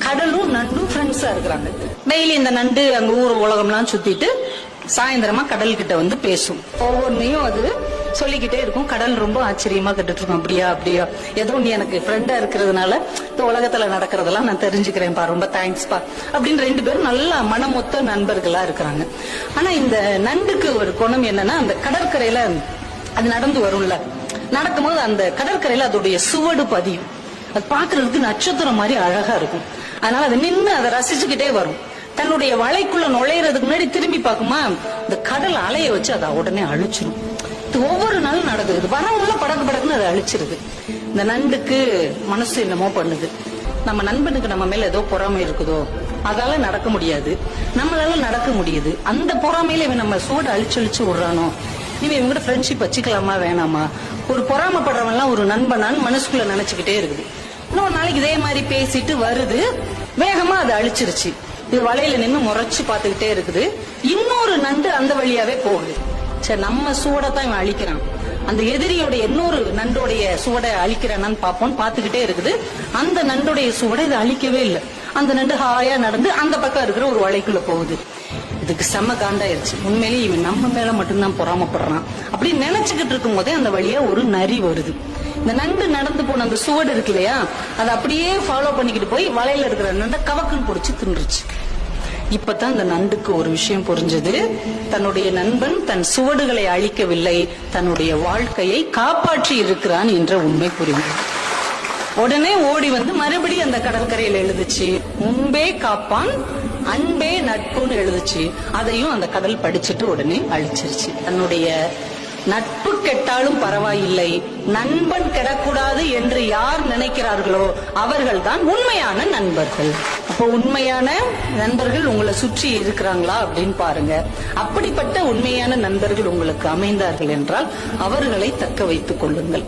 கடலும் நண்டும் ஃப்ரெண்ட்ஸா இருக்கிறாங்க. டெய்லி இந்த நண்டு அங்க ஊர் உலகம்லாம் சுத்திட்டு சாயந்தரமா கடல் கிட்ட வந்து பேசும். ஒவ்வொன்னையும் அது சொல்லிக்கிட்டே இருக்கும். கடல் ரொம்ப ஆச்சரியமா கேட்டுட்டு இருக்கும். அப்படியா அப்படியா, ஏதோ நீ எனக்கு ஃப்ரெண்டா இருக்கிறதுனால இந்த உலகத்துல நடக்கிறதெல்லாம் நான் தெரிஞ்சுக்கிறேன்பா, ரொம்ப தேங்க்ஸ்பா அப்படின்னு 2 பேரும் நல்ல மனமொத்த நண்பர்களா இருக்கிறாங்க. ஆனா இந்த நண்டுக்கு ஒரு குணம் என்னன்னா, அந்த கடற்கரையில அது நடந்து வரும்ல, நடக்கும்போது அந்த கடற்கரையில அதோடைய சுவடு பதியும். அது பாக்குறதுக்கு நட்சத்திரம் மாதிரி அழகா இருக்கும். அதனால அதை நின்று அதை ரசிச்சுக்கிட்டே வரும். தன்னுடைய வலைக்குள்ள நுழையறதுக்கு முன்னாடி திரும்பி பார்க்குமா, இந்த கடல் அலைய வச்சு அதை உடனே அழிச்சிடும். இது ஒவ்வொரு நாளும் நடக்குது. வரவுள்ள படக்கு படக்குன்னு அதை அழிச்சிருது. இந்த நண்டுக்கு மனசு என்னமோ பண்ணுது, நம்ம நண்பனுக்கு நம்ம மேல ஏதோ பொறாமை இருக்குதோ, அதால நடக்க முடியாது, நம்மளால நடக்க முடியுது. அந்த பொறாமையில இவன் நம்ம சூட அழிச்சு விடுறானோ, இவன் இவங்க ஃப்ரெண்ட்ஷிப் வச்சுக்கலாமா வேணாமா, ஒரு பொறாமப்படுறவன் எல்லாம் ஒரு நண்பனான்னு மனசுக்குள்ள நினைச்சுக்கிட்டே இருக்குது. இன்னொரு நாளைக்கு இதே மாதிரி பேசிட்டு வருது, வேகமா அதை அழிச்சிருச்சு. இது வலையில நின்று முறைச்சு பாத்துக்கிட்டே இருக்குது. இன்னொரு நண்டு அந்த வழியாவே போகுது. சரி, நம்ம சூடத்தான் இவன் அழிக்கிறான், அந்த எதிரியோட இன்னொரு நண்டோடைய சுவடை அழிக்கிறான்னு பாப்போம்னு பாத்துக்கிட்டே இருக்குது. அந்த நண்டோடைய சுவடை இதை அழிக்கவே இல்லை. அந்த நண்டு ஹாயா நடந்து அந்த பக்கம் இருக்கிற ஒரு வலைக்குள்ள போகுது. இதுக்கு செம்ம காண்டாயிருச்சு. உண்மையிலேயே இவன் நம்ம மேல மட்டும்தான் பொறாமப்படுறான் அப்படின்னு நினைச்சுக்கிட்டு இருக்கும் போதே அந்த வழியா ஒரு நரி வருது. இந்த நண்டு நடந்து போன அந்த சுவடு இருக்கு இல்லையா, அதை அப்படியே ஃபாலோ பண்ணிக்கிட்டு போய் வலையில இருக்கிற நண்டை கவக்குன்னு பிடிச்சு தின்றுச்சு. இப்பதான் இந்த நண்டுக்கு ஒரு விஷயம் புரிஞ்சது, தன்னுடைய நண்பன் தன் சுவடுகளை அழிக்கவில்லை, தன்னுடைய வாழ்க்கையை காப்பாற்றி இருக்கிறான் என்ற உண்மை புரிந்தது. உடனே ஓடி வந்து மறுபடியும் அந்த கடற்கரையில் எழுதுச்சு, முன்பே காப்பான் அன்பே நட்புன்னு எழுதுச்சு. அதையும் அந்த கடல் படிச்சுட்டு உடனே அழிச்சிருச்சு. தன்னுடைய நட்பு கெட்டாலும் பரவாயில்லை, நண்பன் கெடக்கூடாது என்று யார் நினைக்கிறார்களோ அவர்கள் தான் உண்மையான நண்பர்கள். அப்போ உண்மையான நண்பர்கள் உங்களை சுற்றி இருக்கிறாங்களா அப்படின்னு பாருங்க. அப்படிப்பட்ட உண்மையான நண்பர்கள் உங்களுக்கு அமைந்தார்கள் என்றால் அவர்களை தக்க வைத்துக் கொள்ளுங்கள்.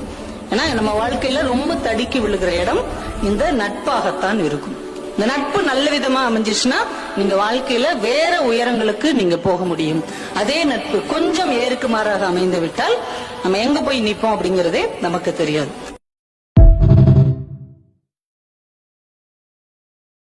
ஏன்னா நம்ம வாழ்க்கையில ரொம்ப தடுக்கி விழுகிற இடம் இந்த நட்பாகத்தான் இருக்கும். இந்த நட்பு நல்ல விதமா அமைஞ்சிச்சுன்னா நீங்க வாழ்க்கையில வேற உயரங்களுக்கு நீங்க போக முடியும். அதே நட்பு கொஞ்சம் ஏறுக்கு மாறாக அமைந்து விட்டால் நம்ம எங்க போய் நிற்போம் அப்படிங்கறதே நமக்கு தெரியாது.